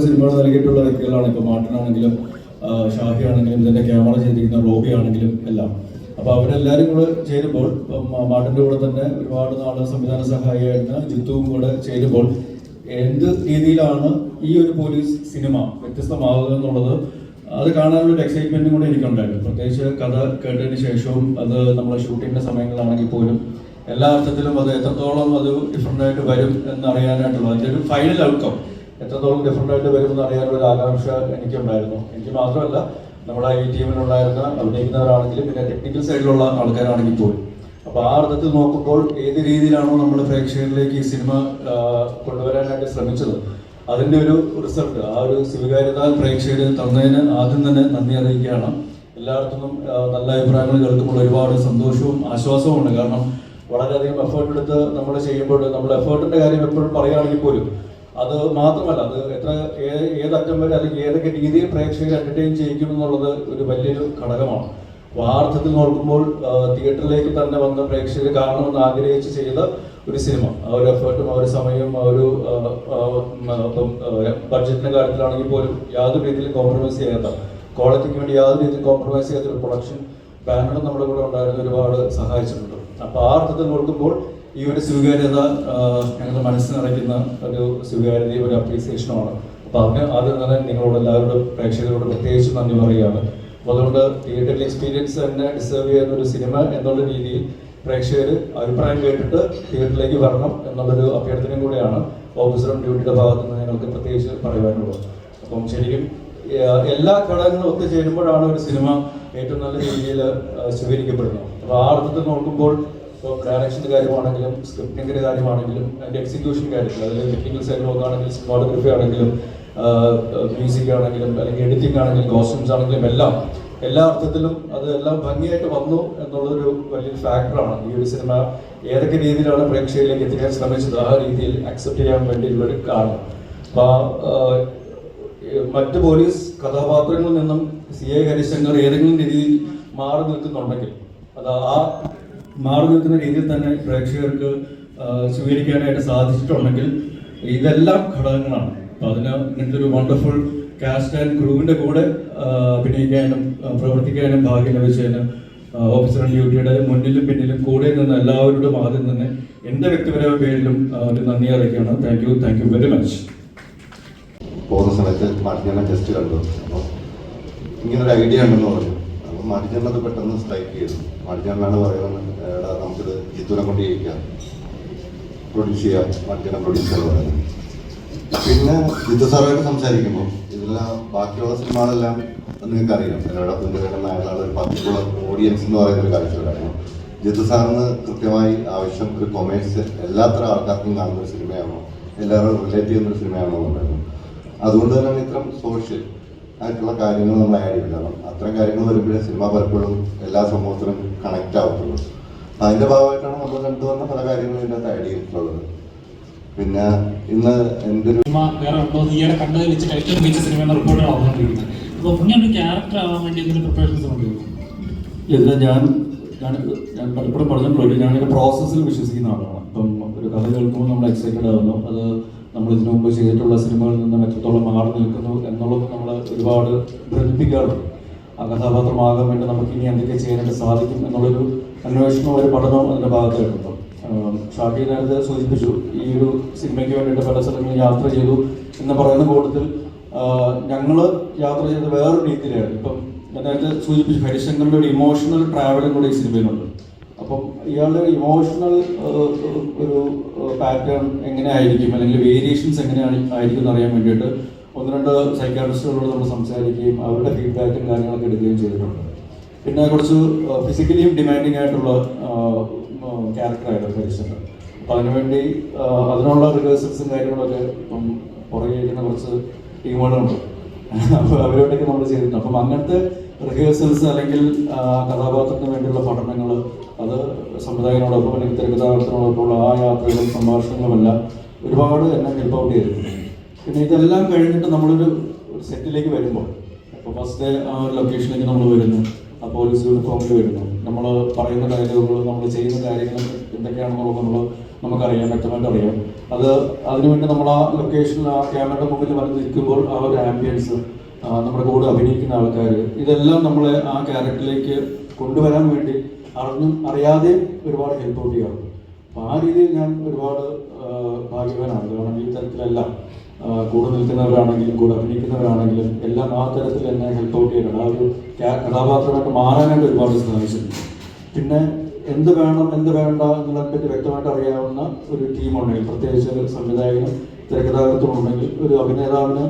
സിനിമകൾ നൽകിയിട്ടുള്ള വ്യക്തികളാണ്. ഇപ്പോൾ മാർട്ടിനാണെങ്കിലും ഷാഹി ആണെങ്കിലും ഇതിൻ്റെ ക്യാമറ ചെയ്തിരിക്കുന്ന റോബി ആണെങ്കിലും എല്ലാം. അപ്പോൾ അവരെല്ലാവരും കൂടെ ചേരുമ്പോൾ ഇപ്പം മാർട്ടിൻ്റെ കൂടെ തന്നെ ഒരുപാട് നാൾ സംവിധാന സഹായിയായിരുന്ന ജിത്തുവും കൂടെ ചേരുമ്പോൾ എന്ത് രീതിയിലാണ് ഈ ഒരു പോലീസ് സിനിമ വ്യത്യസ്തമാവുക എന്നുള്ളത് അത് കാണാനുള്ളൊരു എക്സൈറ്റ്മെൻറ്റും കൂടെ എനിക്കുണ്ടായിരുന്നു. പ്രത്യേകിച്ച് കഥ കേട്ടതിന് ശേഷവും അത് നമ്മളെ ഷൂട്ടിങ്ങിൻ്റെ സമയങ്ങളാണെങ്കിൽ പോലും എല്ലാ അർത്ഥത്തിലും അത് എത്രത്തോളം അത് ഡിഫറൻ്റായിട്ട് വരും എന്നറിയാനായിട്ടുള്ള അതിൻ്റെ ഒരു ഫൈനൽ ഔട്ട്കം എത്രത്തോളം ഡിഫറൻ്റായിട്ട് വരുമെന്ന് അറിയാനുള്ള ഒരു ആകാംക്ഷ എനിക്കുണ്ടായിരുന്നു. എനിക്ക് മാത്രമല്ല നമ്മുടെ ഈ ടീമിലുണ്ടായിരുന്ന അഭിനയിക്കുന്നവരാണെങ്കിലും പിന്നെ ടെക്നിക്കൽ സൈഡിലുള്ള ആൾക്കാരാണെങ്കിൽ പോലും. അപ്പോൾ ആ അർത്ഥത്തിൽ നോക്കുമ്പോൾ ഏത് രീതിയിലാണോ നമ്മൾ പ്രേക്ഷകരിലേക്ക് ഈ സിനിമ കൊണ്ടുവരാനായിട്ട് ശ്രമിച്ചത് അതിൻ്റെ ഒരു റിസൾട്ട്, ആ ഒരു സ്വീകാര്യത പ്രേക്ഷകർ തന്നതിന് ആദ്യം തന്നെ നന്ദി അറിയിക്കുകയാണ്. എല്ലായിടത്തും നല്ല അഭിപ്രായങ്ങൾ കേൾക്കുമ്പോൾ ഒരുപാട് സന്തോഷവും ആശ്വാസവും ഉണ്ട്. കാരണം വളരെയധികം എഫേർട്ട് എടുത്ത് നമ്മൾ ചെയ്യുമ്പോൾ നമ്മൾ എഫേർട്ടിൻ്റെ കാര്യം എപ്പോഴും പറയുകയാണെങ്കിൽ പോലും അത് മാത്രമല്ല, അത് ഏതറ്റം വരെ അല്ലെങ്കിൽ ഏതൊക്കെ രീതിയിൽ പ്രേക്ഷകരെ എൻ്റർടൈൻ ചെയ്യിക്കും എന്നുള്ളത് ഒരു വലിയൊരു ഘടകമാണ്. അപ്പോൾ ആ അർത്ഥത്തിൽ നോക്കുമ്പോൾ തിയേറ്ററിലേക്ക് തന്നെ വന്ന പ്രേക്ഷകർ കാണണമെന്ന് ആഗ്രഹിച്ച് ചെയ്ത ഒരു സിനിമ, ആ ഒരു എഫേർട്ടും ആ ഒരു സമയവും ആ ഒരു ബഡ്ജറ്റിൻ്റെ കാര്യത്തിലാണെങ്കിൽ പോലും യാതൊരു രീതിയിലും കോംപ്രമൈസ് ചെയ്യാത്ത, ക്വാളിറ്റിക്ക് വേണ്ടി യാതൊരു രീതിയിലും കോംപ്രമൈസ് ചെയ്യാത്ത ഒരു പ്രൊഡക്ഷൻ ബാനറും നമ്മുടെ കൂടെ ഉണ്ടായിരുന്ന ഒരുപാട് സഹായിച്ചിട്ടുണ്ട്. അപ്പോൾ ആ അർത്ഥത്തിൽ നോക്കുമ്പോൾ ഈ ഒരു സ്വീകാര്യത ഞങ്ങളുടെ മനസ്സിൽ നിറയ്ക്കുന്ന ഒരു സ്വീകാര്യതയും ഒരു അപ്രീസിയേഷനുമാണ്. അപ്പോൾ അതിന് ആദ്യം തന്നെ നിങ്ങളോട് എല്ലാവരോടും പ്രേക്ഷകരോട് പ്രത്യേകിച്ച് നന്ദി പറയുകയാണ്. അപ്പോൾ അതുകൊണ്ട് തിയേറ്ററിൽ എക്സ്പീരിയൻസ് തന്നെ ഡിസേർവ് ചെയ്യുന്ന ഒരു സിനിമ എന്നുള്ള രീതിയിൽ പ്രേക്ഷകർ അഭിപ്രായം കേട്ടിട്ട് തിയേറ്ററിലേക്ക് വരണം എന്നുള്ളൊരു അഭ്യർത്ഥനയും കൂടെയാണ് ഓഫീസർ ഓൺ ഡ്യൂട്ടിയുടെ ഭാഗത്ത് നിന്ന് ഞങ്ങൾക്ക് പ്രത്യേകിച്ച് പറയുവാനുള്ളത്. അപ്പം ശരിക്കും എല്ലാ ഘടകങ്ങളും ഒത്തുചേരുമ്പോഴാണ് ഒരു സിനിമ ഏറ്റവും നല്ല രീതിയിൽ സ്വീകരിക്കപ്പെടുന്നത്. അപ്പോൾ ആ അർത്ഥത്തിൽ നോക്കുമ്പോൾ ഇപ്പോൾ ഡയറക്ഷൻ്റെ കാര്യമാണെങ്കിലും സ്ക്രിപ്റ്റിങ്ങിൻ്റെ കാര്യമാണെങ്കിലും അതിൻ്റെ എക്സിക്യൂഷൻ കാര്യത്തിൽ, അതിൽ ടെക്നിക്കൽ സൈഡ് നോക്കുകയാണെങ്കിലും സിനിമാറ്റോഗ്രഫി ആണെങ്കിലും മ്യൂസിക് ആണെങ്കിലും അല്ലെങ്കിൽ എഡിറ്റിംഗ് ആണെങ്കിലും കോസ്റ്റ്യൂംസ് ആണെങ്കിലും എല്ലാ അർത്ഥത്തിലും അത് എല്ലാം ഭംഗിയായിട്ട് വന്നു എന്നുള്ളൊരു വലിയൊരു ഫാക്ടറാണ്. ഈ ഒരു സിനിമ ഏതൊക്കെ രീതിയിലാണ് പ്രേക്ഷകരിലേക്ക് എത്തിക്കാൻ ശ്രമിച്ചത് ആ രീതിയിൽ അക്സെപ്റ്റ് ചെയ്യാൻ വേണ്ടിയുള്ളൊരു കാരണം. അപ്പോൾ മറ്റ് പോലീസ് കഥാപാത്രങ്ങളിൽ നിന്നും CI ഹരിശങ്കർ ഏതെങ്കിലും രീതിയിൽ മാറി നിൽക്കുന്നുണ്ടെങ്കിൽ അത് ആ മാറി നിൽക്കുന്ന രീതിയിൽ തന്നെ പ്രേക്ഷകർക്ക് സ്വീകരിക്കാനായിട്ട് സാധിച്ചിട്ടുണ്ടെങ്കിൽ ഇതെല്ലാം ഘടകങ്ങളാണ്. അപ്പോൾ അതിന് ഇങ്ങനത്തെ ഒരു വണ്ടർഫുൾ കാസ്റ്റ് ആൻഡ് ക്രൂവിൻ്റെ കൂടെ അഭിനയിക്കാനും പ്രവർത്തിക്കാനും ഭാഗ്യം ലഭിച്ചതിന് ഓഫീസർ ഓൺ ഡ്യൂട്ടിയുടെ മുന്നിലും പിന്നിലും കൂടെ നിന്ന് എല്ലാവരോടും ആദ്യം തന്നെ എൻ്റെ വ്യക്തിപരമായ പേരിലും ഒരു നന്ദി അറിയിക്കുകയാണ്. Thank you very much. പോകുന്ന സമയത്ത് മാർട്ടിനെ ടെസ്റ്റ് കണ്ടു. അപ്പോൾ ഇങ്ങനൊരു ഐഡിയ ഉണ്ടെന്ന് പറഞ്ഞു. അപ്പോൾ മാർട്ടിനത് പെട്ടെന്ന് സ്ട്രൈക്ക് ചെയ്തു. മാർട്ടിനാണ് പറയുന്നത്, നമുക്കിത് ജിത്തുനെ കൊണ്ട് ചെയ്യിക്കാം, പ്രൊഡ്യൂസ് ചെയ്യാം, മാർട്ടിനെ പ്രൊഡ്യൂസ് ചെയ്യാൻ പറയുന്നത്. പിന്നെ ജിത്തു സാറായിട്ട് സംസാരിക്കുമ്പോൾ ഇതിലെല്ലാം ബാക്കിയുള്ള സിനിമകളെല്ലാം നിങ്ങൾക്ക് അറിയാം, എന്നോടൊപ്പം കിടക്കുന്ന അയാളാണ് ഒരു പർട്ടിക്കുലർ ഓഡിയൻസ് എന്ന് പറയുന്നൊരു കാഴ്ചകളാണ്. ജിത്തു സാറിന് കൃത്യമായി ആവശ്യം ഒരു കൊമേഴ്സ് എല്ലാത്തരം ആൾക്കാർക്കും കാണുന്ന ഒരു സിനിമയാണോ, എല്ലാവരും റിലേറ്റ് ചെയ്യുന്നൊരു സിനിമയാണോ എന്നുണ്ടായിരുന്നു. അതുകൊണ്ട് തന്നെയാണ് ഇത്തരം സോഷ്യൽ ആയിട്ടുള്ള കാര്യങ്ങൾ നമ്മൾ ആഡ് ചെയ്യും. കാരണം അത്തരം കാര്യങ്ങൾ വരുമ്പോഴേ സിനിമ പലപ്പോഴും എല്ലാ സമൂഹത്തിനും കണക്റ്റ് ആവത്തുള്ളൂ. അതിൻ്റെ ഭാഗമായിട്ടാണ് നമ്മൾ കണ്ടുവന്ന പല കാര്യങ്ങളും ഇതിൻ്റെ അകത്ത് ആഡ് ചെയ്തിട്ടുള്ളത്. പിന്നെ ഇന്ന് എൻ്റെ ഒരു വേറെ ഉണ്ടോ ഈയിടെ കണ്ടതിൽ വെച്ചിട്ട് ഏറ്റവും മികച്ച സിനിമ എന്ന റിപ്പോർട്ടുകൾ വന്നുകൊണ്ടിരിക്കുന്നത്. അപ്പോൾ ഇങ്ങനൊരു ക്യാരക്ടർ ആവാൻ വേണ്ടി എന്തെങ്കിലും പ്രിപ്പറേഷൻസ് കൊണ്ടുവരും? ഇതിൽ ഞാൻ പലപ്പോഴും പറഞ്ഞിട്ടുള്ളൂ, ഞാനിങ്ങനെ പ്രോസസ്സിൽ വിശ്വസിക്കുന്ന ആളാണ്. ഇപ്പം ഒരു കഥ കേൾക്കുമ്പോൾ നമ്മൾ എക്സൈറ്റഡ് ആകുന്നു, അത് നമ്മൾ ഇതിനു മുമ്പ് ചെയ്തിട്ടുള്ള സിനിമകളിൽ നിന്നും എത്രത്തോളം മാറി നിൽക്കുന്നു എന്നുള്ളത് നമ്മൾ ഒരുപാട് ഭ്രമിപ്പിക്കാറുണ്ട്. ആ കഥാപാത്രമാകാൻ വേണ്ടി നമുക്ക് ഇനി എന്തൊക്കെ ചെയ്യാനായിട്ട് സാധിക്കും എന്നുള്ളൊരു അന്വേഷണവും ഒരു പഠനവും അതിൻ്റെ ഭാഗത്തായിട്ടുണ്ട്. ഷാഹി നേരത്തെ സൂചിപ്പിച്ചു, ഈ ഒരു സിനിമയ്ക്ക് വേണ്ടിയിട്ട് പല സ്ഥലങ്ങളിൽ യാത്ര ചെയ്തു എന്ന് പറയുന്ന കൂട്ടത്തിൽ ഞങ്ങൾ യാത്ര ചെയ്ത് വേറൊരു രീതിയിലായിരുന്നു. ഇപ്പം ഞാൻ നേരത്തെ സൂചിപ്പിച്ചു, ഹരിശങ്കറിൻ്റെ ഒരു ഇമോഷണൽ ട്രാവലും കൂടെ ഈ സിനിമയിലുണ്ട്. അപ്പം ഇയാളുടെ ഇമോഷണൽ ഒരു പാറ്റേൺ എങ്ങനെയായിരിക്കും അല്ലെങ്കിൽ വേരിയേഷൻസ് ആയിരിക്കും എന്നറിയാൻ വേണ്ടിയിട്ട് 1-2 സൈക്കാട്രിസ്റ്റുകളോട് നമ്മൾ സംസാരിക്കുകയും അവരുടെ ഫീഡ്ബാക്കും കാര്യങ്ങളൊക്കെ എടുക്കുകയും ചെയ്തിട്ടുണ്ട്. പിന്നെ കുറച്ച് ഫിസിക്കലിയും ഡിമാൻഡിങ് ആയിട്ടുള്ള ക്യാരക്ടറായിരുന്നു ഹരിശങ്കർ. അപ്പം അതിനുവേണ്ടി അതിനുള്ള റിഹേഴ്സൽസും കാര്യങ്ങളൊക്കെ ഇപ്പം പുറകെ ഇരിക്കുന്ന കുറച്ച് ടീമുകളുണ്ട്. അപ്പോൾ അവരോടൊക്കെ നമ്മൾ ചെയ്തിട്ടുണ്ട്. അപ്പം അങ്ങനത്തെ റിഹേഴ്സൽസ് അല്ലെങ്കിൽ കഥാപാത്രത്തിന് വേണ്ടിയുള്ള പഠനങ്ങൾ അത് സംവിധായകനോടൊപ്പം അല്ലെങ്കിൽ തിരക്കഥാകൃത്തിനോടൊപ്പമുള്ള ആ യാത്രകളും സംഭാഷണങ്ങളുമെല്ലാം ഒരുപാട് എന്നെ ഹെൽപ്പ് ഔട്ട് ചെയ്തിട്ടുണ്ട്. പിന്നെ ഇതെല്ലാം കഴിഞ്ഞിട്ട് നമ്മളൊരു സെറ്റിലേക്ക് വരുമ്പോൾ ഇപ്പോൾ ഫസ്റ്റ് ഡേ ആ ഒരു ലൊക്കേഷനിലേക്ക് നമ്മൾ വരുന്നു, ആ പോലീസ് യൂണിഫോമിൽ വരുന്നു, നമ്മൾ പറയുന്ന ഡയലോഗുകൾ, നമ്മൾ ചെയ്യുന്ന കാര്യങ്ങൾ എന്തൊക്കെയാണെന്നുള്ളത് നമുക്കറിയാം, വ്യക്തമായിട്ട് അറിയാം. അതിനുവേണ്ടി നമ്മൾ ആ ലൊക്കേഷനിൽ ആ ക്യാമറയുടെ മുമ്പിൽ വന്ന് നിൽക്കുമ്പോൾ ആ ഒരു ആംബിയൻസ്, നമ്മുടെ കൂടെ അഭിനയിക്കുന്ന ആൾക്കാർ, ഇതെല്ലാം നമ്മളെ ആ ക്യാരക്ടറിലേക്ക് കൊണ്ടുവരാൻ വേണ്ടി അറിഞ്ഞും അറിയാതെയും ഒരുപാട് ഹെൽപ്പ് ഔട്ട് ചെയ്യാറുണ്ട്. അപ്പോൾ ആ രീതിയിൽ ഞാൻ ഒരുപാട് ഭാഗ്യവാനാണ്. കാരണം ഈ തരത്തിലെല്ലാം കൂടെ നിൽക്കുന്നവരാണെങ്കിലും കൂടെ അഭിനയിക്കുന്നവരാണെങ്കിലും എല്ലാം ആ തരത്തിൽ എന്നെ ഹെൽപ്പ് ഔട്ട് ചെയ്യാനാണ്, ആ ഒരു കഥാപാത്രമായിട്ട് മാറാനായിട്ട് ഒരുപാട് സഹായിച്ചിട്ടുണ്ട്. പിന്നെ എന്ത് വേണം എന്ത് വേണ്ട എന്നുള്ളതിനെപ്പറ്റി വ്യക്തമായിട്ട് അറിയാവുന്ന ഒരു ടീമുണ്ടെങ്കിൽ, പ്രത്യേകിച്ച് ഒരു സംവിധായകനും തിരക്കഥാകൃത്തും ഉണ്ടെങ്കിൽ ഒരു അഭിനേതാവിന്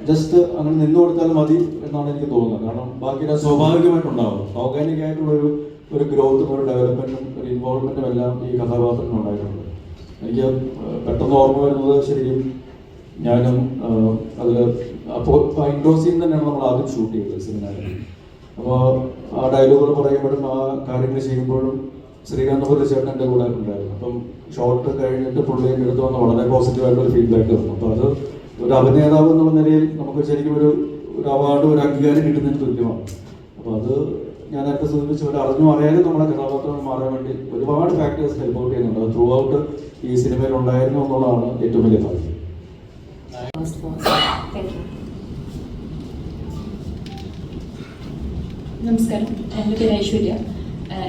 ജസ്റ്റ് അങ്ങനെ നിന്നു കൊടുത്താൽ മതി എന്നാണ് എനിക്ക് തോന്നുന്നത്. കാരണം ബാക്കി സ്വാഭാവികമായിട്ടുണ്ടാവും, ഓർഗാനിക് ആയിട്ടുള്ളൊരു ഗ്രോത്തും ഒരു ഡെവലപ്മെൻറ്റും ഒരു ഇൻവോൾവ്മെൻറ്റും എല്ലാം ഈ കഥാപാത്രത്തിന് ഉണ്ടായിട്ടുണ്ട്. എനിക്ക് പെട്ടെന്ന് ഓർമ്മ വരുന്നത് ശരിക്കും ഞാനും അതിൽ അപ്പോൾ ഇൻഡോർ സീൻ തന്നെയാണ് നമ്മൾ ആദ്യം ഷൂട്ട് ചെയ്തത് സിനിമയിൽ. അപ്പോൾ ആ ഡയലോഗുകൾ പറയുമ്പോഴും ആ കാര്യങ്ങൾ ചെയ്യുമ്പോഴും ശ്രീകാന്ത് ചേട്ടൻ എൻ്റെ കൂടെ ഉണ്ടായിരുന്നു. അപ്പം ഷോട്ട് കഴിഞ്ഞിട്ട് പുള്ളി എൻ്റെ അടുത്ത് വന്ന് വളരെ പോസിറ്റീവായിട്ടൊരു ഫീഡ്ബാക്ക് തന്നു. അപ്പോൾ അത് ഒരു അഭിനേതാവ് എന്നുള്ള നിലയിൽ നമുക്ക് ശരിക്കും ഒരു അവാർഡ്, ഒരു അംഗീകാരം കിട്ടുന്നതിന് തുല്യമാണ്. അപ്പോൾ അത് ഞാൻ നേരത്തെ സൂചിപ്പിച്ച ഒരു അറിഞ്ഞു അറിയാതെ നമ്മുടെ കഥാപാത്രങ്ങൾ മാറാൻ വേണ്ടി ഒരുപാട് ഫാക്ടേഴ്സ് ഹെൽപ്പ് ഔട്ട് ചെയ്യുന്നുണ്ട്. അത് ത്രൂ ഔട്ട് ഈ സിനിമയിൽ ഉണ്ടായിരുന്നു എന്നുള്ളതാണ് ഏറ്റവും വലിയ ഭാഗ്യം. നമസ്കാരം, എൻ്റെ പേര് ഐശ്വര്യ.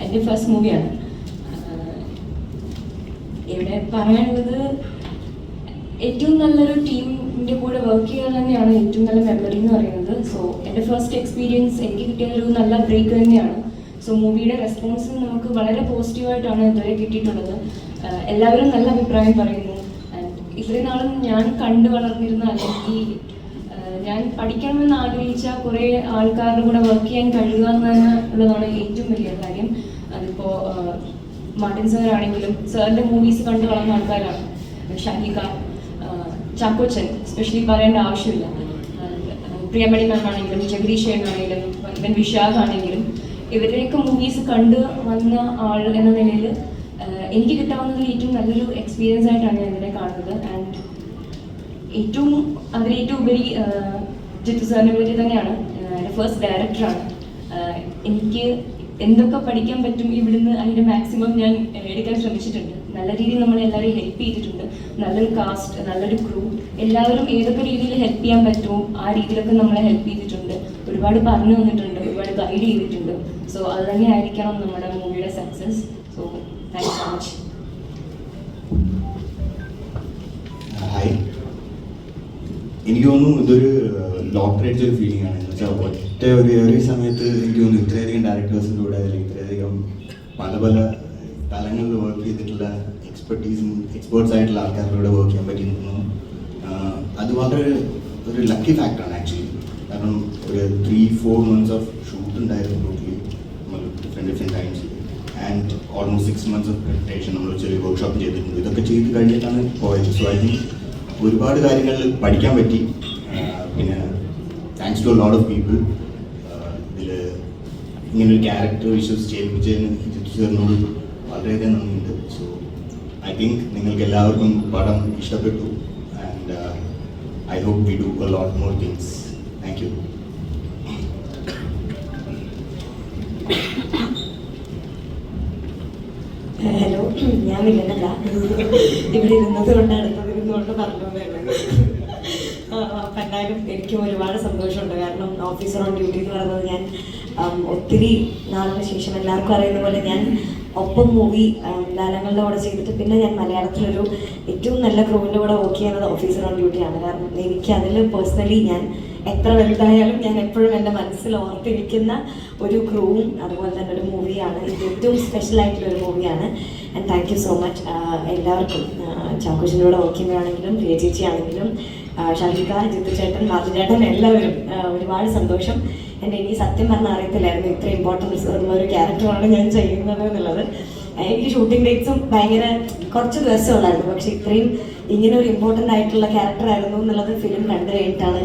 എൻ്റെ ഫസ്റ്റ് മൂവിയാണ്. ഇവിടെ പറയാനുള്ളത്, ഏറ്റവും നല്ലൊരു ടീമിൻ്റെ കൂടെ വർക്ക് ചെയ്യാൻ തന്നെയാണ് ഏറ്റവും നല്ല മെമ്മറി എന്ന് പറയുന്നത്. സോ എൻ്റെ ഫസ്റ്റ് എക്സ്പീരിയൻസ് എനിക്ക് കിട്ടിയൊരു നല്ല ബ്രേക്ക് തന്നെയാണ്. സോ മൂവിയുടെ റെസ്പോൺസ് നമുക്ക് വളരെ പോസിറ്റീവായിട്ടാണ് ഇതുവരെ കിട്ടിയിട്ടുള്ളത്. എല്ലാവരും നല്ല അഭിപ്രായം പറയുന്നു. ആൻഡ് ഇത്രയും നാളും ഞാൻ കണ്ടു വളർന്നിരുന്ന, അല്ലെങ്കിൽ ഞാൻ പഠിക്കണമെന്ന് ആഗ്രഹിച്ച കുറേ ആൾക്കാരുടെ കൂടെ വർക്ക് ചെയ്യാൻ കഴിയുക എന്നുള്ളതാണ് ഏറ്റവും വലിയ കാര്യം. അതിപ്പോൾ മാർട്ടിൻ സാറാണെങ്കിലും സാറിൻ്റെ മൂവീസ് കണ്ടു വളർന്ന ആൾക്കാരാണ്. ഷാഹിക, ചാക്കോച്ചൻ സ്പെഷ്യലി പറയേണ്ട ആവശ്യമില്ല. പ്രിയമണി മാം ആണെങ്കിലും ജഗദീഷ് ചേട്ടനാണെങ്കിലും ഇവൻ വിശാഖ് ആണെങ്കിലും ഇവരുടെയൊക്കെ മൂവീസ് കണ്ടു വന്ന ആൾ എന്ന നിലയിൽ എനിക്ക് കിട്ടാവുന്നത് ഏറ്റവും നല്ലൊരു എക്സ്പീരിയൻസ് ആയിട്ടാണ് ഞാൻ ഇതിനെ കാണുന്നത്. ആൻഡ് അതിലേറ്റവും ഉപരി ജിത്തു സാറിനെ പറ്റി തന്നെയാണ്. എൻ്റെ ഫസ്റ്റ് ഡയറക്ടറാണ്. എനിക്ക് എന്തൊക്കെ പഠിക്കാൻ പറ്റും ഇവിടുന്ന് അതിൻ്റെ മാക്സിമം ഞാൻ എടുക്കാൻ ശ്രമിച്ചിട്ടുണ്ട്. നല്ല രീതിയിൽ നമ്മളെല്ലാവരെയും ഹെൽപ്പ് ചെയ്തിട്ടുണ്ട്. നല്ലൊരു കാസ്റ്റ്, നല്ലൊരു ക്രൂ, എല്ലാവരും ഏതൊക്കെ രീതിയിൽ ഹെൽപ്പ് ചെയ്യാൻ പറ്റുമോ ആ രീതിയിലൊക്കെ നമ്മളെ ഹെൽപ്പ് ചെയ്തിട്ടുണ്ട്. ഒരുപാട് പറഞ്ഞു തന്നിട്ടുണ്ട്, ഒരുപാട് ഗൈഡ് ചെയ്തിട്ടുണ്ട്. സോ അത് തന്നെ ആയിരിക്കണം നമ്മുടെ മൂവിയുടെ success. So thank you so much. Hi, എനിക്ക് തോന്നുന്നു ഇതൊരു ലോട്ടറി അടിച്ചൊരു ഫീലിംഗ് ആണ്. എന്ന് വെച്ചാൽ ഒരേ സമയത്ത് എനിക്ക് തോന്നുന്നു ഇത്രയധികം ഡയറക്ടേഴ്സിൻ്റെ കൂടെ, അല്ലെങ്കിൽ ഇത്രയധികം പല പല തലങ്ങളിൽ വർക്ക് ചെയ്തിട്ടുള്ള എക്സ്പേർട്സ് ആയിട്ടുള്ള ആൾക്കാരുടെ കൂടെ വർക്ക് ചെയ്യാൻ പറ്റിയിരുന്നു. അത് വളരെ ഒരു ലക്കി ഫാക്ടറാണ് ആക്ച്വലി. കാരണം ഒരു 3-4 months ഓഫ് ഷൂട്ട് ഉണ്ടായിരുന്നു ടോട്ടലി, നമ്മൾ different times. And almost 6 months of preparation നമ്മൾ ചെറിയ വർക്ക്ഷോപ്പ് ചെയ്തിട്ടുണ്ട്. ഇതൊക്കെ ചെയ്ത് കഴിഞ്ഞിട്ടാണ് പോയത്. സോ ഐ തിങ്ക് ഒരുപാട് കാര്യങ്ങൾ പഠിക്കാൻ പറ്റി. പിന്നെ thanks to a lot of people. ഇതിൽ ഇങ്ങനൊരു ക്യാരക്ടർ വിശ്വസിച്ച് ഏൽപ്പിച്ചതിന് ജിത്തു സാറിനോട് വളരെയധികം നന്ദിയുണ്ട്. സോ ഐ തിങ്ക് നിങ്ങൾക്ക് എല്ലാവർക്കും പടം ഇഷ്ടപ്പെട്ടു. And I hope we do a lot more things. Thank you. Hello, ഞാൻ വില്ലനല്ല, ഇവിടെ ഇരുന്നത് കൊണ്ട് അടുത്തതിരുന്നുകൊണ്ട് പറഞ്ഞു. അപ്പം എന്തായാലും എനിക്കും ഒരുപാട് സന്തോഷമുണ്ട്. കാരണം ഓഫീസർ ഓൺ ഡ്യൂട്ടി എന്ന് പറയുന്നത് ഞാൻ ഒത്തിരി നാളിന് ശേഷം, എല്ലാവർക്കും അറിയുന്ന പോലെ ഞാൻ ഒപ്പം മൂവി ലാലങ്ങളുടെ കൂടെ ചെയ്തിട്ട് പിന്നെ ഞാൻ മലയാളത്തിലൊരു ഏറ്റവും നല്ല ക്രൂവിൻ്റെ കൂടെ വർക്ക് ചെയ്യുന്നത് ഓഫീസർ ഓൺ ഡ്യൂട്ടിയാണ്. കാരണം എനിക്ക് അതിൽ പേഴ്സണലി ഞാൻ എത്ര വലുതായാലും ഞാൻ എപ്പോഴും എൻ്റെ മനസ്സിൽ ഓർത്തിരിക്കുന്ന ഒരു ക്രൂവും അതുപോലെ തന്നെ ഒരു മൂവിയാണ്. ഇത് ഏറ്റവും സ്പെഷ്യൽ ആയിട്ടുള്ളൊരു മൂവിയാണ്. And thank you so much എല്ലാവർക്കും. ചാക്കോച്ചിൻ്റെ കൂടെ വർക്ക് ചെയ്യുമ്പോഴാണെങ്കിലും പ്രിയ ചേച്ചി ആണെങ്കിലും ഷാഹിക, ജിത്തു ചേട്ടൻ, മാർജു ചേട്ടൻ, എല്ലാവരും ഒരുപാട് സന്തോഷം. എൻ്റെ ഇനി സത്യം പറഞ്ഞാൽ അറിയത്തില്ലായിരുന്നു ഇത്ര ഇമ്പോർട്ടൻസ് ഉള്ള ഒരു ക്യാരക്ടറാണ് ഞാൻ ചെയ്യുന്നത് എന്നുള്ളത്. എനിക്ക് ഷൂട്ടിംഗ് ഡേറ്റ്സും ഭയങ്കര കുറച്ച് ദിവസമേ ഉള്ളായിരുന്നു. പക്ഷെ ഇത്രയും ഇങ്ങനെ ഒരു ഇമ്പോർട്ടൻ്റ് ആയിട്ടുള്ള ക്യാരക്ടറായിരുന്നു എന്നുള്ളത് ഫിലിം കണ്ടു കഴിഞ്ഞിട്ടാണ്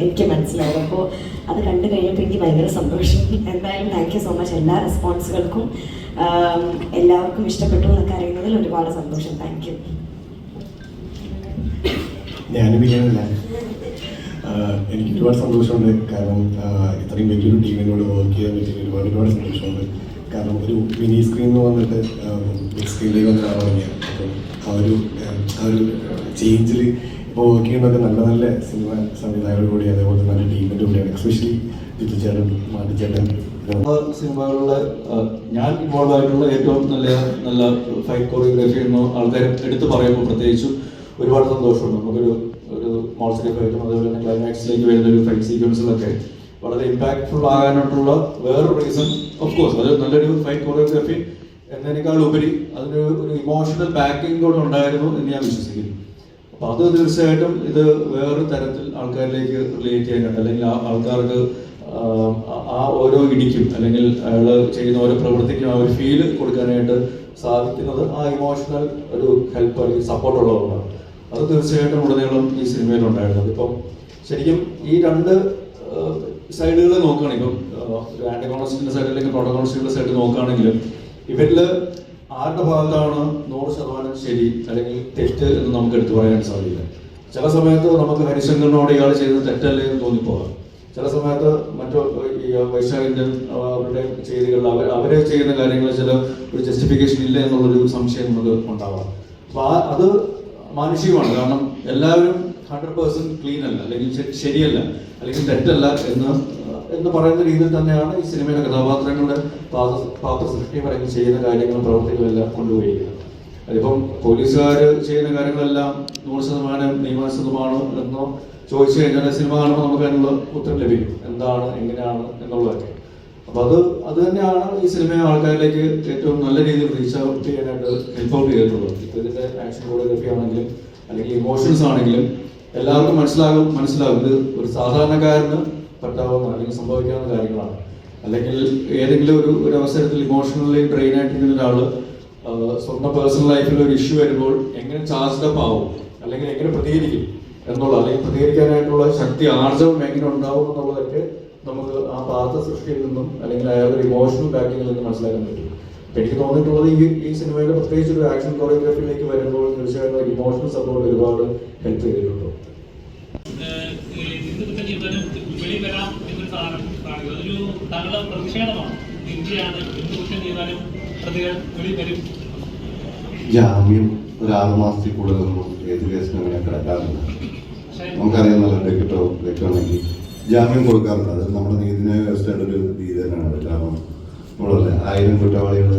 എനിക്ക് മനസ്സിലായത്. അപ്പോൾ അത് കണ്ടു കഴിഞ്ഞപ്പോൾ എനിക്ക് ഭയങ്കര സന്തോഷം. എന്തായാലും താങ്ക് യു സോ മച്ച്. എല്ലാ റെസ്പോൺസുകൾക്കും എല്ലാവർക്കും ഇഷ്ടപ്പെട്ടു എന്നൊക്കെ അറിയുന്നതിൽ ഒരുപാട് സന്തോഷം. Thank you. ഞാനും വിജയനല്ല, എനിക്ക് ഒരുപാട് സന്തോഷമുണ്ട്. കാരണം ഇത്രയും വലിയൊരു ടീമിനോട് വർക്ക് ചെയ്യാൻ പറ്റിയ ഒരുപാട് സന്തോഷമുണ്ട്. കാരണം ഒരു മിനി സ്ക്രീനിൽ വന്നിട്ട് ബിഗ് സ്ക്രീനിലേക്ക് വന്നിട്ട് തുടങ്ങിയത്. അപ്പം ആ ഒരു ചേഞ്ചിൽ ഇപ്പോൾ വർക്ക് ചെയ്യുന്നതൊക്കെ നല്ല നല്ല സിനിമ സംവിധായകരോട് കൂടി അതേപോലെ നല്ല ടീമിൻ്റെ കൂടിയാണ്. എക്സ്പെഷ്യലി ജിത്തു ചേട്ടൻ, മാറ്റിച്ചേട്ടൻ. സിനിമകളിലെ ഞാൻ ഇൻവോൾവ് ആയിട്ടുള്ള ഏറ്റവും നല്ല ഫൈറ്റ് കൊറിയോഗ്രാഫി എന്ന് ആൾക്കാർ എടുത്ത് പറയുമ്പോൾ പ്രത്യേകിച്ചും ഒരുപാട് സന്തോഷമുണ്ട്. നമുക്കൊരു മോൾസിലെ ഫൈറ്റും അതുപോലെ തന്നെ ക്ലൈമാക്സിലേക്ക് വരുന്ന ഒരു ഫൈറ്റ് സീക്വൻസിലൊക്കെ വളരെ ഇമ്പാക്ട്ഫുൾ ആകാനായിട്ടുള്ള വേറൊരു റീസൺ ഓഫ് കോഴ്സ് അത് നല്ലൊരു ഫൈറ്റ് കൊറിയോഗ്രാഫി എന്നതിനേക്കാൾ ഉപരി അതിനൊരു ഇമോഷണൽ ബാക്കിംഗ് കൂടെ ഉണ്ടായിരുന്നു എന്ന് ഞാൻ വിശ്വസിക്കുന്നു. അപ്പോൾ അത് തീർച്ചയായിട്ടും ഇത് വേറൊരു തരത്തിൽ ആൾക്കാരിലേക്ക് റിലേറ്റ് ചെയ്യാനായിട്ട് അല്ലെങ്കിൽ ആൾക്കാർക്ക് ആ ഓരോ ഇടിക്കും അല്ലെങ്കിൽ അയാൾ ചെയ്യുന്ന ഓരോ പ്രവൃത്തിക്കും ആ ഒരു ഫീല് കൊടുക്കാനായിട്ട് സാധിക്കുന്നത് ആ ഇമോഷണൽ ഒരു ഹെൽപ്പ് അല്ലെങ്കിൽ സപ്പോർട്ട് ഉള്ളതുകൊണ്ടാണ്. അത് തീർച്ചയായിട്ടും ഉടനീളം ഈ സിനിമയിൽ ഉണ്ടായിരുന്നത്. ഇപ്പം ശരിക്കും ഈ രണ്ട് സൈഡുകൾ നോക്കുകയാണെങ്കിൽ ഇപ്പം ആന്റഗോണിസ്റ്റിന്റെ സൈഡ് അല്ലെങ്കിൽ പ്രോട്ടഗോണിസ്റ്റിന്റെ സൈഡ് നോക്കുകയാണെങ്കിലും ഇവരിൽ ആരുടെ ഭാഗത്താണ് 100% ശരി അല്ലെങ്കിൽ തെറ്റ് എന്ന് നമുക്ക് എടുത്തു പറയാൻ സാധിക്കില്ല. ചില സമയത്ത് നമുക്ക് ഹരിശങ്കറിനോട് ഇയാൾ ചെയ്യുന്നത് തെറ്റല്ലേ എന്ന് തോന്നിപ്പോകാം. ചില സമയത്ത് മറ്റു ഈ വൈശാഖിന്റെ അവരുടെ ചെയ്തികളിൽ അവരെ ചെയ്യുന്ന കാര്യങ്ങൾ ചില ഒരു ജസ്റ്റിഫിക്കേഷൻ ഇല്ല എന്നുള്ളൊരു സംശയം നമുക്ക് ഉണ്ടാവാം. അപ്പൊ അത് മാനുഷികമാണ്. കാരണം എല്ലാവരും 100% ക്ലീൻ അല്ല അല്ലെങ്കിൽ ശരിയല്ല അല്ലെങ്കിൽ തെറ്റല്ല എന്ന് പറയുന്ന രീതിയിൽ തന്നെയാണ് ഈ സിനിമയിലെ കഥാപാത്രങ്ങളുടെ പാത്ര സൃഷ്ടി അല്ലെങ്കിൽ ചെയ്യുന്ന കാര്യങ്ങളും പ്രവർത്തികളെല്ലാം കൊണ്ടുപോയിരിക്കുന്നത്. അതിപ്പം പോലീസുകാർ ചെയ്യുന്ന കാര്യങ്ങളെല്ലാം 100% നിയമവിരുദ്ധമാണ് എന്നോ ചോദിച്ചു കഴിഞ്ഞാൽ സിനിമ കാണുമ്പോൾ നമുക്ക് അതിനുള്ള ഉത്തരം ലഭിക്കും, എന്താണ് എങ്ങനെയാണ് എന്നുള്ളതൊക്കെ. അപ്പൊ അത് തന്നെയാണ് ഈ സിനിമയെ ആൾക്കാരിലേക്ക് ഏറ്റവും നല്ല രീതിയിൽ റീച്ച് ഔട്ട് ചെയ്യാനായിട്ട് ഹെൽപ്പ് ഔട്ട് ചെയ്തിട്ടുള്ളത്. ഇപ്പൊ ഇതിന്റെ ആക്ഷൻ കൊറിയോഗ്രഫി ആണെങ്കിലും അല്ലെങ്കിൽ ഇമോഷൻസ് ആണെങ്കിലും എല്ലാവർക്കും മനസ്സിലാകും ഇത് ഒരു സാധാരണക്കാരന് പറ്റാവുന്ന അല്ലെങ്കിൽ സംഭവിക്കാവുന്ന കാര്യങ്ങളാണ്. അല്ലെങ്കിൽ ഏതെങ്കിലും ഒരു അവസരത്തിൽ ഇമോഷണലി ഡ്രെയിൻ ആയിട്ടിരിക്കുന്ന ഒരാള് സ്വന്തം പേഴ്സണൽ ലൈഫിൽ ഒരു ഇഷ്യൂ വരുമ്പോൾ എങ്ങനെ ചാർജ്ഡ് അപ്പ് ആവും അല്ലെങ്കിൽ എങ്ങനെ പ്രതികരിക്കും എന്നുള്ള അല്ലെങ്കിൽ പ്രതികരിക്കാനായിട്ടുള്ള ശക്തി ആർജവം എങ്ങനെ ഉണ്ടാവും എന്നുള്ളതൊക്കെ നമുക്ക് ആ പാത്ര സൃഷ്ടിയിൽ നിന്നും അല്ലെങ്കിൽ അയാളുടെ ഇമോഷണൽ ബാക്കിങ്ങിൽ നിന്നും മനസ്സിലാക്കാൻ പറ്റും. എനിക്ക് തോന്നിയിട്ടുള്ളത് ഈ സിനിമയുടെ പ്രത്യേകിച്ച് ഒരു ആക്ഷൻ കൊറിയോഗ്രാഫിയിലേക്ക് വരുമ്പോൾ തീർച്ചയായിട്ടും ഇമോഷണൽ സപ്പോർട്ട് ഒരുപാട് ഹെൽപ്പ് ചെയ്തിട്ടുണ്ട്. ജാമ്യം ഒരു 6 മാസത്തിൽ കൂടുതലൊന്നും ഏത് കേസിനും അങ്ങനെ കിടക്കാറില്ല. നമുക്കറിയാം നല്ല ടിക്കറ്റോ വെക്കുകയാണെങ്കിൽ ജാമ്യം കൊടുക്കാറുണ്ട്. അത് നമ്മുടെ നീതിന്യായ വ്യവസ്ഥയുടെ ഒരു രീതി തന്നെയാണ്. കാരണം നമ്മളല്ലേ 1000 കുറ്റവാളികൾ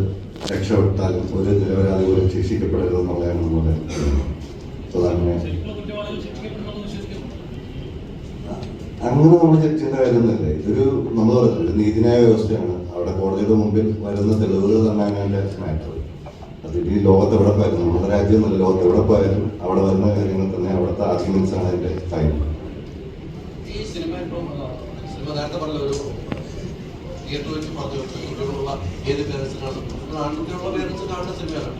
രക്ഷപ്പെട്ടാലും ഒരു നിരപരാധി പോലും ശിക്ഷിക്കപ്പെടരുതെന്നുള്ളതാണ് നമ്മുടെ പ്രധാനമായ. അങ്ങനെ നമ്മൾ ചെയ്യുന്ന കാര്യമൊന്നുമില്ല. ഇതൊരു നമ്മൾ പറയുന്നത് നീതിന്യായ വ്യവസ്ഥയാണ്. അവിടെ കോടതിയുടെ മുമ്പിൽ വരുന്ന തെളിവുകൾ തന്നെയാണ് അതിൻ്റെ മാറ്റർ. അത് ഈ ലോകത്ത് എവിടെ പോയാലും നമ്മുടെ രാജ്യം നല്ല ലോകത്ത് എവിടെ പോയാലും അവിടെ വരുന്ന കാര്യങ്ങൾ തന്നെ അവിടുത്തെ ആർഗ്യുമെന്റ്സ് ആണ് അതിന്റെ ഫൈൻ. ഈ സിനിമ ഇപ്പം നേരത്തെ പറഞ്ഞ ഒരു തിയേറ്റർ വെച്ച് പറഞ്ഞു കുട്ടികളുള്ള ഏത് പേരൻസിനാണ് ആൺകുട്ടികളുള്ള പേരൻസ് കാണുന്ന സിനിമയാണ്.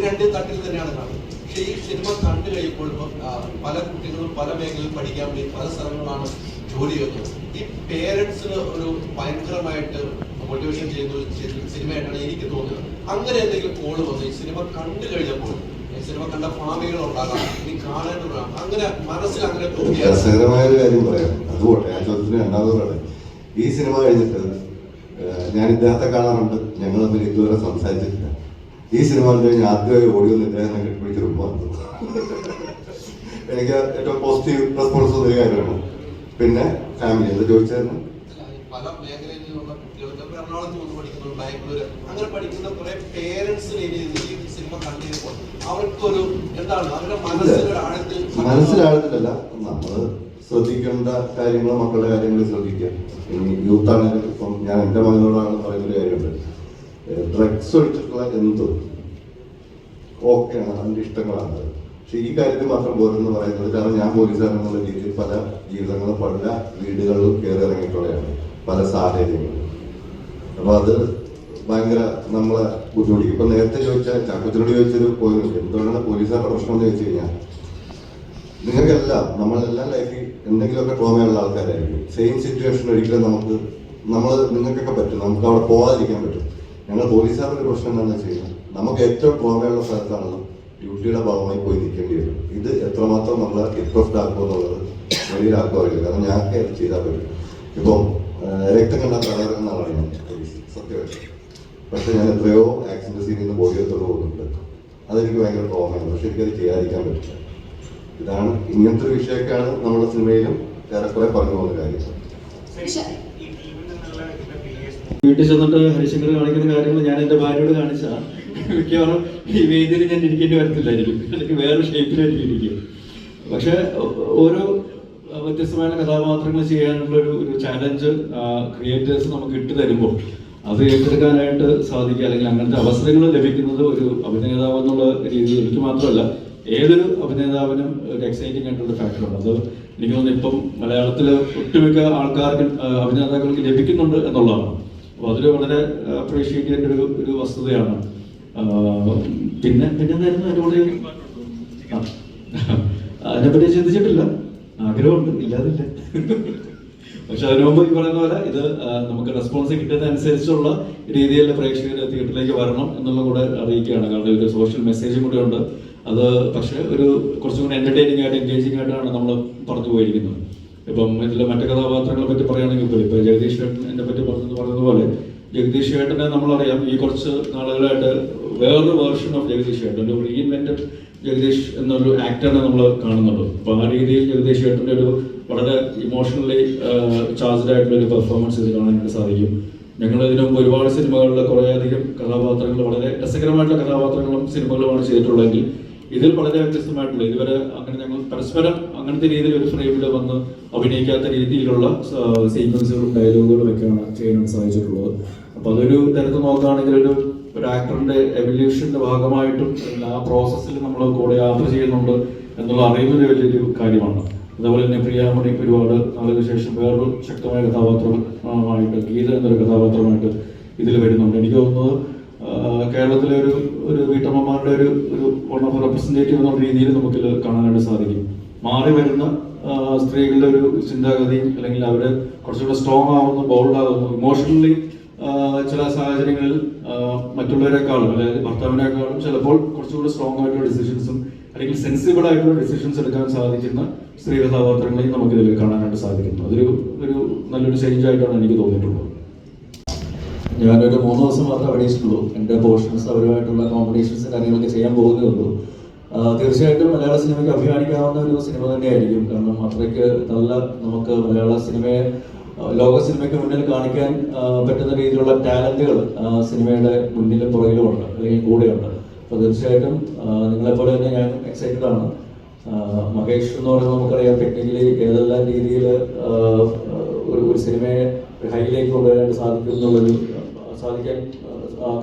രണ്ട് തട്ടിൽ തന്നെയാണ് കാണുന്നത്. പക്ഷേ ഈ സിനിമ കണ്ടു കഴിയുമ്പോൾ ഇപ്പം പല കുട്ടികളും പല മേഖലയിൽ പഠിക്കാൻ വേണ്ടി പല സ്ഥലങ്ങളാണ് ജോലി ചെയ്യുന്നത്. ഈ പേരൻസിന് ഒരു ഭയങ്കരമായിട്ട് മോട്ടിവേഷൻ ചെയ്യുന്ന ഒരു സിനിമയായിട്ടാണ് എനിക്ക് തോന്നുന്നത്. അങ്ങനെ എന്തെങ്കിലും കോള് വന്നു ഈ സിനിമ കണ്ടു കഴിഞ്ഞപ്പോൾ സിനിമ കണ്ട ഭാവികൾ ഉണ്ടാകാം, ഇനി കാണാനുള്ള അങ്ങനെ മനസ്സിൽ അങ്ങനെ തോന്നിയ രസകരമായ ഒരു കാര്യം പറയാം. അതുപോട്ടെ, ആ ചോദ്യത്തിന് രണ്ടാമതോടെ ഈ സിനിമ കഴിഞ്ഞിട്ട് ഞാൻ ഇദ്ദേഹത്തെ കാണാറുണ്ട്, ഞങ്ങൾ തമ്മിൽ ഇതുവരെ സംസാരിച്ചിട്ടില്ല. ഈ സിനിമ കഴിഞ്ഞ് ആദ്യമായി ഓടിയോ ഇദ്ദേഹം കെട്ടിപ്പിടിച്ച് രൂപ എനിക്ക് ഏറ്റവും പോസിറ്റീവ് റെസ്പോൺസ് ഒരു കാര്യമാണ്. പിന്നെ ഫാമിലി എന്താ ചോദിച്ചായിരുന്നു, പല മേഖലയിൽ നിന്നുള്ള കുട്ടികൾക്ക് എറണാകുളത്ത് വന്ന് പഠിക്കുന്നു, ബാംഗ്ലൂര് അങ്ങനെ പഠിക്കുന്ന കുറെ പേരൻസിന് ഈ സിനിമ കണ്ടിരുമ്പോൾ അവർക്കൊരു എന്താണ് അവരുടെ മനസ്സിലാകത്തില്ല. നമ്മള് ശ്രദ്ധിക്കേണ്ട കാര്യങ്ങൾ മക്കളുടെ കാര്യങ്ങൾ ശ്രദ്ധിക്കുക. ഇനി യൂത്ത് ആണെങ്കിലും ഇപ്പം ഞാൻ എൻ്റെ മകനോടാണ് പറയുന്നൊരു കാര്യമുണ്ട്, ഡ്രഗ്സ് ഒഴിച്ചിട്ടുള്ള എന്തും ഓക്കെയാണ്, അതിൻ്റെ ഇഷ്ടങ്ങളാണ്. പക്ഷെ ഈ കാര്യത്തിൽ മാത്രം പോരെന്ന് പറയുന്നത്, കാരണം ഞാൻ പോലീസുകാരെന്നുള്ള രീതിയിൽ പല ജീവിതങ്ങളും പല വീടുകളിലും കയറി ഇറങ്ങിയിട്ടുള്ളതാണ്, പല സാഹചര്യങ്ങളും. അപ്പൊ അത് ഭയങ്കര നമ്മളെ ബുദ്ധിമുട്ടിക്കും. ഇപ്പൊ നേരത്തെ ചോദിച്ച ചാക്കത്തിനോട് ചോദിച്ചൊരു പോയിന്റ്, എന്തുകൊണ്ടാണ് പോലീസുകാരുടെ പ്രശ്നം എന്ന് ചോദിച്ചു കഴിഞ്ഞാൽ, നിങ്ങൾക്കെല്ലാം നമ്മളെല്ലാം ലൈഫിൽ എന്തെങ്കിലുമൊക്കെ ട്രോമയുള്ള ആൾക്കാരായിരിക്കും. സെയിം സിറ്റുവേഷൻ ഒരിക്കലും നിങ്ങൾക്കൊക്കെ പറ്റും, നമുക്ക് അവിടെ പോകാതിരിക്കാൻ പറ്റും. ഞങ്ങൾ പോലീസുകാരുടെ പ്രശ്നം എന്താണെന്ന് വെച്ച് കഴിഞ്ഞാൽ, നമുക്ക് ഏറ്റവും ട്രോമയുള്ള സ്ഥലത്താണല്ലോ ഡ്യൂട്ടിയുടെ ഭാഗമായി പോയി നിൽക്കേണ്ടി വരും. ഇത് എത്രമാത്രം നമ്മളെ ഡിപ്രസ്ഡ് ആക്കുമോ എന്നുള്ളത് വെളിയിലാക്കുക അറിയില്ല. കാരണം ഞങ്ങൾക്ക് അത് ചെയ്താൽ പറ്റും. ഇപ്പം രക്തം കണ്ടാൽ തടയിറങ്ങുന്ന ആളാണ് ഞാൻ, പോലീസ് സത്യമായിട്ട്. പക്ഷെ ഞാൻ എത്രയോ ആക്സിഡന്റ് സീനിൽ നിന്ന് ബോഡിയെടുത്തോണ്ട് പോകുന്നുണ്ട്. അതെനിക്ക് ഭയങ്കര പ്രോബ്ലമാണ്. പക്ഷെ എനിക്കത് ചെയ്യാതിരിക്കാൻ പറ്റില്ല. ഇതാണ് ഇങ്ങനത്തെ ഒരു വിഷയമൊക്കെയാണ് നമ്മുടെ സിനിമയിലും ഏറെക്കുറെ പറഞ്ഞു പോകുന്ന കാര്യം. വീട്ടിൽ ചെന്നിട്ട് ഹരിശങ്കർ കാണിക്കുന്ന കാര്യങ്ങൾ ഞാൻ എൻ്റെ ഭാര്യയോട് കാണിച്ചാൽ മിക്കവാറും ഈ വേദിയിൽ ഞാൻ ഇരിക്കേണ്ടി വരത്തില്ലായിരിക്കും, അല്ലെങ്കിൽ വേറെ ഷേപ്പിലായിരിക്കും ഇരിക്കും. പക്ഷെ ഓരോ വ്യത്യസ്തമായ കഥാപാത്രങ്ങൾ ചെയ്യാനുള്ള ഒരു ചാലഞ്ച് ക്രിയേറ്റേഴ്സ് നമുക്ക് ഇട്ട് തരുമ്പോൾ അത് ഏറ്റെടുക്കാനായിട്ട് സാധിക്കുക, അല്ലെങ്കിൽ അങ്ങനത്തെ അവസരങ്ങൾ ലഭിക്കുന്നത് ഒരു അഭിനേതാവ് എന്നുള്ള രീതിയിൽ എനിക്ക് മാത്രമല്ല ഏതൊരു അഭിനേതാവിനും ഒരു എക്സൈറ്റിംഗ് ആയിട്ടുള്ള ഫാക്ടറാണ്. അത് എനിക്ക് തോന്നുന്നു ഇപ്പം മലയാളത്തിൽ ഒട്ടുമിക്ക ആൾക്കാർക്ക് അഭിനേതാക്കൾക്ക് ലഭിക്കുന്നുണ്ട് എന്നുള്ളതാണ്. അപ്പോൾ അതൊരു വളരെ അപ്രീഷിയേറ്റ് ചെയ്യേണ്ട ഒരു വസ്തുതയാണ്. പിന്നെ എന്തായിരുന്നു അതിനോട് അതിനെപ്പറ്റി ചിന്തിച്ചിട്ടില്ല, ആഗ്രഹമുണ്ട്, ഇല്ലാതില്ല. പക്ഷെ അതിനു മുമ്പ് ഈ പറയുന്ന പോലെ ഇത് നമുക്ക് റെസ്പോൺസ് കിട്ടുന്നതനുസരിച്ചുള്ള രീതിയിൽ പ്രേക്ഷകർ തിയേറ്ററിലേക്ക് വരണം എന്നുള്ള കൂടെ അറിയിക്കുകയാണ്. കാരണം ഒരു സോഷ്യൽ മെസ്സേജും കൂടെ ഉണ്ട്. അത് പക്ഷെ ഒരു കുറച്ചും കൂടി എന്റർടൈനിങ് ആയിട്ട് എൻഗേജിങ് ആയിട്ടാണ് നമ്മൾ പറഞ്ഞു പോയിരിക്കുന്നത്. ഇപ്പം ഇതിലെ മറ്റു കഥാപാത്രങ്ങളെ പറ്റി പറയുകയാണെങ്കിൽ പോലും ഇപ്പൊ ജഗദീഷ് ചേട്ടൻ എന്നെ പറ്റി പറഞ്ഞത് പോലെ ജഗദീഷ് ചേട്ടനെ നമ്മളറിയാം ഈ കുറച്ച് നാളുകളായിട്ട് വേറൊരു വേർഷൻ ഓഫ് ജഗദീഷ് ചേട്ടൻ, ഒരു റീഇൻവെന്റഡ് ജഗദീഷ് എന്നൊരു ആക്ടറിനെ നമ്മൾ കാണുന്നുണ്ട്. അപ്പൊ ആ രീതിയിൽ ജഗദീഷ് ചേട്ടൻ്റെ ഒരു വളരെ ഇമോഷണലി ചാർജ്ഡ് ആയിട്ടുള്ള ഒരു പെർഫോമൻസ് ഇത് കാണാനായിട്ട് സാധിക്കും. ഞങ്ങൾ ഇതിനു മുമ്പ് ഒരുപാട് സിനിമകളിൽ കുറേയധികം കഥാപാത്രങ്ങൾ, വളരെ രസകരമായിട്ടുള്ള കഥാപാത്രങ്ങളും സിനിമകളുമാണ് ചെയ്തിട്ടുള്ളതെങ്കിൽ ഇതിൽ വളരെ വ്യത്യസ്തമായിട്ടുള്ള, ഇതുവരെ അങ്ങനെ ഞങ്ങൾ പരസ്പരം അങ്ങനത്തെ രീതിയിൽ ഒരു ഫ്രെയിമിൽ വന്ന് അഭിനയിക്കാത്ത രീതിയിലുള്ള സീക്വൻസുകളും ഡയലോഗുകളും ഒക്കെയാണ് ചെയ്യാനായിട്ട് സാധിച്ചിട്ടുള്ളത്. അപ്പൊ അതൊരു തരത്തിൽ നോക്കുകയാണെങ്കിൽ ഒരു ആക്ടറിന്റെ എവല്യൂഷന്റെ ഭാഗമായിട്ടും ആ പ്രോസസ്സിൽ നമ്മൾ കൂടെ യാത്ര ചെയ്യുന്നുണ്ട് എന്നുള്ള അറിയുന്നൊരു വലിയൊരു കാര്യമാണ്. അതുപോലെ തന്നെ പ്രിയാമണി ഒരുപാട് നാളുകൾക്ക് ശേഷം വേറൊരു ശക്തമായ കഥാപാത്രമായിട്ട്, ഗീത എന്നൊരു കഥാപാത്രമായിട്ട് ഇതിൽ വരുന്നുണ്ട്. എനിക്ക് തോന്നുന്നത് കേരളത്തിലെ ഒരു വീട്ടമ്മമാരുടെ ഒരു വൺ ഓഫ് റെപ്രസെന്റേറ്റീവ് എന്നുള്ള രീതിയിൽ നമുക്കിത് കാണാനായിട്ട് സാധിക്കും. മാറി വരുന്ന സ്ത്രീകളുടെ ഒരു ചിന്താഗതി, അല്ലെങ്കിൽ അവര് കുറച്ചുകൂടെ സ്ട്രോങ് ആവുന്നു, ബോൾഡ് ആകുന്നു, ഇമോഷണലി ചില സാഹചര്യങ്ങളിൽ മറ്റുള്ളവരെക്കാളും, അതായത് ഭർത്താവിനേക്കാളും ചിലപ്പോൾ കുറച്ചുകൂടി സ്ട്രോങ് ആയിട്ടുള്ള ഡിസിഷൻസും അല്ലെങ്കിൽ സെൻസിബിൾ ആയിട്ടുള്ള ഡിസിഷൻസ് എടുക്കാൻ സാധിക്കുന്ന സ്ത്രീ കഥാപാത്രങ്ങളെയും നമുക്കിതിൽ കാണാനായിട്ട് സാധിക്കുന്നു. ഒരു നല്ലൊരു ചേഞ്ച് ആയിട്ടാണ് എനിക്ക് തോന്നിയിട്ടുള്ളത്. ഞാനൊരു 3 ദിവസം മാത്രമേ അഭിനയിച്ചിട്ടുള്ളൂ. എൻ്റെ പോർഷൻസ് അവരുമായിട്ടുള്ള കോമ്പറ്റീഷൻസ് കാര്യങ്ങളൊക്കെ ചെയ്യാൻ പോകുന്നേ ഉള്ളൂ. തീർച്ചയായിട്ടും മലയാള സിനിമയ്ക്ക് അഭിമാനിക്കാവുന്ന ഒരു സിനിമ തന്നെയായിരിക്കും. കാരണം അത്രയ്ക്ക് നല്ല നമുക്ക് മലയാള സിനിമയെ ലോക സിനിമയ്ക്ക് മുന്നിൽ കാണിക്കാൻ പറ്റുന്ന രീതിയിലുള്ള ടാലന്റുകൾ സിനിമയുടെ മുന്നിലും പുറകിലും ഉണ്ട്, അല്ലെങ്കിൽ കൂടെയുണ്ട്. അപ്പോൾ തീർച്ചയായിട്ടും നിങ്ങളെപ്പോലെ തന്നെ ഞാൻ എക്സൈറ്റഡ് ആണ്. മഹേഷ് എന്ന് പറയുന്നത് നമുക്കറിയാം ടെക്നിക്കലി ഏതെല്ലാം രീതിയിൽ ഒരു സിനിമയെ ഹൈയിലേക്ക് കൊണ്ടുവരാനായിട്ട് സാധിക്കാൻ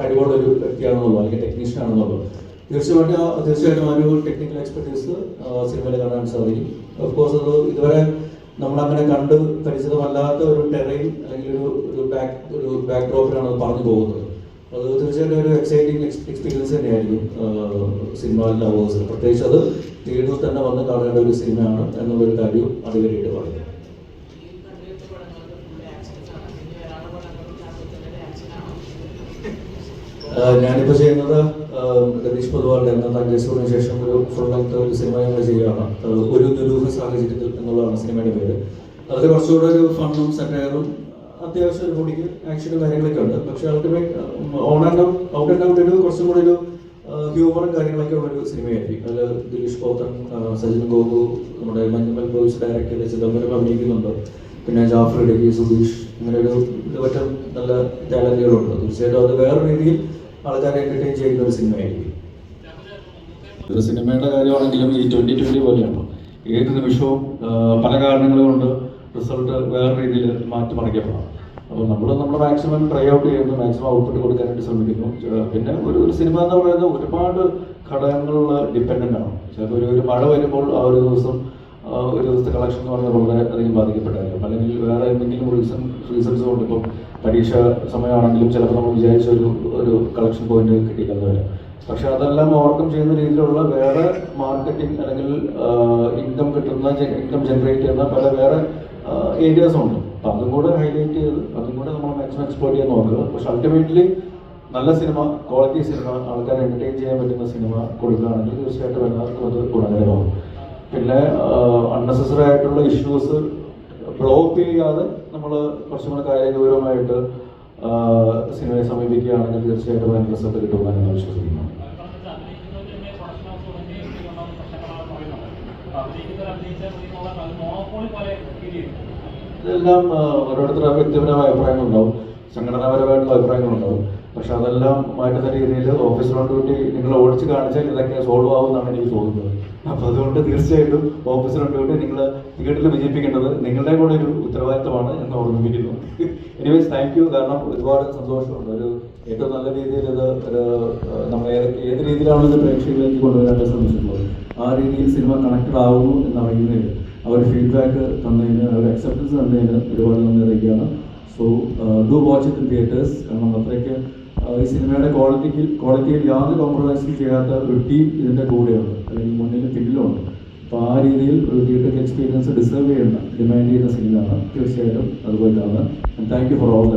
കഴിവുള്ള ഒരു വ്യക്തിയാണെന്നുള്ളത്, അല്ലെങ്കിൽ ടെക്നീഷ്യൻ ആണെന്നുള്ളത്. തീർച്ചയായിട്ടും ആ ഒരു ടെക്നിക്കൽ എക്സ്പെർട്ടീസ് സിനിമയിൽ കാണാൻ സാധിക്കും. ഓഫ് കോഴ്സ് അത് ഇതുവരെ നമ്മളങ്ങനെ കണ്ട് പരിചിതമല്ലാത്ത ഒരു ടെറൈൻ അല്ലെങ്കിൽ ഒരു ബാക്ക് ഡ്രോപ്പിലാണ് അത് പറഞ്ഞു പോകുന്നത്. അത് തീർച്ചയായിട്ടും ഒരു എക്സൈറ്റിംഗ് എക്സ്പീരിയൻസ് തന്നെയായിരിക്കും സിനിമ ലവേഴ്സ്. പ്രത്യേകിച്ച് അത് തിയേറ്ററിൽ തന്നെ വന്ന് കാണേണ്ട ഒരു സിനിമയാണ് എന്നുള്ളൊരു കാര്യം അടിവരയിട്ട് പറയുന്നത്. ഞാനിപ്പോൾ ചെയ്യുന്നത് രതീഷ് പൊതുവാളുടെ എന്ന തങ്കേശ്വറിന് ശേഷം ഒരു ഫുൾ ലെങ്ത് ഒരു സിനിമ ഞങ്ങൾ ചെയ്യുകയാണ്. ഒരു ദുരൂഹ സാഹചര്യത്തിൽ എന്നുള്ളതാണ് സിനിമയുടെ പേര്. അതിൽ കുറച്ചുകൂടെ ഒരു ഫണ്ണും സെറ്റയറും അത്യാവശ്യം ഒരു പൊടിക്ക് ആക്ഷനും കാര്യങ്ങളൊക്കെ ഉണ്ട്. പക്ഷെ അൾട്ടിമേറ്റ് ഔട്ട് ആൻഡ് ഔട്ട് ഒരു കുറച്ചും കൂടി ഒരു ഹ്യൂമറും കാര്യങ്ങളൊക്കെ ഉള്ളൊരു സിനിമയായിരിക്കും. അതിൽ ദിലീഷ് പോത്തൻ, സജിൻ ഗോപു, നമ്മുടെ മഞ്ഞുമൽ ബോയ്സ് ഡയറക്ട് ചെയ്ത ചിദംബരം അഭിനയിക്കുന്നുണ്ട്. പിന്നെ ജാഫർ ഇടുക്കി, സുധീഷ്, അങ്ങനെ ഒരു പറ്റം നല്ല ടാലന്റുകളുണ്ട്. തീർച്ചയായിട്ടും അത് വേറെ രീതിയിൽ ആൾക്കാരെ എന്റർടൈൻ ചെയ്യുന്ന ഒരു സിനിമയായിരിക്കും. ഒരു സിനിമയുടെ കാര്യമാണെങ്കിലും ഈ 2020 പോലെയാണ്. ഏത് നിമിഷവും പല കാരണങ്ങൾ കൊണ്ട് റിസൾട്ട് വേറെ രീതിയിൽ മാറ്റിമറിക്കപ്പെടാം. അപ്പോൾ നമ്മൾ മാക്സിമം ട്രൈ ഔട്ട് ചെയ്യുന്നു, മാക്സിമം ഔട്ട്പുട്ട് കൊടുക്കാനായിട്ട് ശ്രമിക്കുന്നു. പിന്നെ ഒരു സിനിമ എന്ന് പറയുന്നത് ഒരുപാട് ഘടകങ്ങളുള്ള ഡിപ്പെൻഡൻ്റ് ആണ്. ചിലപ്പോൾ ഒരു മഴ വരുമ്പോൾ ആ ഒരു ദിവസത്തെ കളക്ഷൻ എന്ന് പറയുന്നത് വളരെ അധികം ബാധിക്കപ്പെട്ടായിരിക്കും. അല്ലെങ്കിൽ വേറെ എന്തെങ്കിലും റീസൺസ് കൊണ്ട് ഇപ്പം പരീക്ഷ സമയമാണെങ്കിലും ചിലപ്പോൾ നമ്മൾ വിചാരിച്ച ഒരു കളക്ഷൻ പോയിന്റ് കിട്ടിയില്ലെന്ന് വരാം. പക്ഷെ അതെല്ലാം ഓവർകം ചെയ്യുന്ന രീതിയിലുള്ള വേറെ മാർക്കറ്റിംഗ് അല്ലെങ്കിൽ ഇൻകം ജനറേറ്റ് ചെയ്യുന്ന പല വേറെ ഏരിയാസും ഉണ്ട്. അപ്പം അതും കൂടെ ഹൈലൈറ്റ് ചെയ്ത് അതും കൂടെ നമ്മൾ മാക്സിമം എക്സ്പ്ലോർ ചെയ്യാൻ നോക്കുക. പക്ഷെ അൾട്ടിമേറ്റ്ലി നല്ല സിനിമ, ക്വാളിറ്റി സിനിമ, ആൾക്കാരെ എൻ്റർടൈൻ ചെയ്യാൻ പറ്റുന്ന സിനിമ കൊടുക്കുകയാണെങ്കിൽ തീർച്ചയായിട്ടും എല്ലാവർക്കും അത് ഗുണകരമാകും. പിന്നെ അൺനെസസറി ആയിട്ടുള്ള ഇഷ്യൂസ് ബ്ലോക്ക് ചെയ്യാതെ നമ്മൾ കുറച്ചും കൂടെ കാര്യഗൗരവമായിട്ട് സിനിമയെ സമീപിക്കുകയാണെങ്കിൽ തീർച്ചയായിട്ടും അതിന് റിസൾട്ട് കിട്ടുമെന്ന് ഞാൻ വിശ്വസിക്കുന്നു. ഇതെല്ലാം ഓരോരുത്തരുടെ വ്യക്തിപരമായ അഭിപ്രായങ്ങളുണ്ടാവും, സംഘടനാപരമായിട്ടുള്ള അഭിപ്രായങ്ങളുണ്ടാവും. പക്ഷെ അതെല്ലാം മാറ്റുന്ന രീതിയിൽ ഓഫീസർ ഓൺ ഡ്യൂട്ടി നിങ്ങൾ ഓടിച്ച് കാണിച്ചാൽ ഇതൊക്കെ സോൾവ് ആവുമെന്നാണ് എനിക്ക് തോന്നുന്നത്. അപ്പോൾ അതുകൊണ്ട് തീർച്ചയായിട്ടും ഓഫീസർ ഓൺ ഡ്യൂട്ടി നിങ്ങൾ തിയേറ്ററിൽ വിജയിപ്പിക്കേണ്ടത് നിങ്ങളുടെ കൂടെ ഒരു ഉത്തരവാദിത്തമാണ് എന്ന് ഓർമ്മിപ്പിക്കുന്നു. Anyways thank you. കാരണം ഒരുപാട് സന്തോഷമുണ്ട്. ഒരു ഏറ്റവും നല്ല രീതിയിൽ ഇത് ഒരു നമ്മൾ ഏത് രീതിയിലാണ് ഇത് പ്രേക്ഷകരിലേക്ക് കൊണ്ടുവരാൻ ശ്രമിച്ചിട്ടുള്ളത് ആ രീതിയിൽ സിനിമ കണക്റ്റഡ് ആവുന്നു എന്നറിയുന്നതിന് അവർ ഫീഡ്ബാക്ക് തന്നതിന് അവർ അക്സെപ്റ്റൻസ് തന്നതിന് ഒരുപാട് നന്ദി അറിയിക്കുകയാണ്. So do watch it in theatres. കാരണം അത്രയ്ക്ക് ഈ സിനിമയുടെ ക്വാളിറ്റിയിൽ യാതൊരു കോംപ്രമൈസും ചെയ്യാത്ത ഒരു ടീം ഇതിൻ്റെ കൂടെയുണ്ട്, അല്ലെങ്കിൽ മുന്നിലും പിന്നിലുമുണ്ട്. അപ്പോൾ ആ രീതിയിൽ ഒരു തിയേറ്റർ എക്സ്പീരിയൻസ് ഡിസേർവ് ചെയ്യുന്ന ഡിമാൻഡ് ചെയ്യുന്ന സിനിമയാണ്. തീർച്ചയായിട്ടും അതുപോലെ കാണുക. Thank you for all the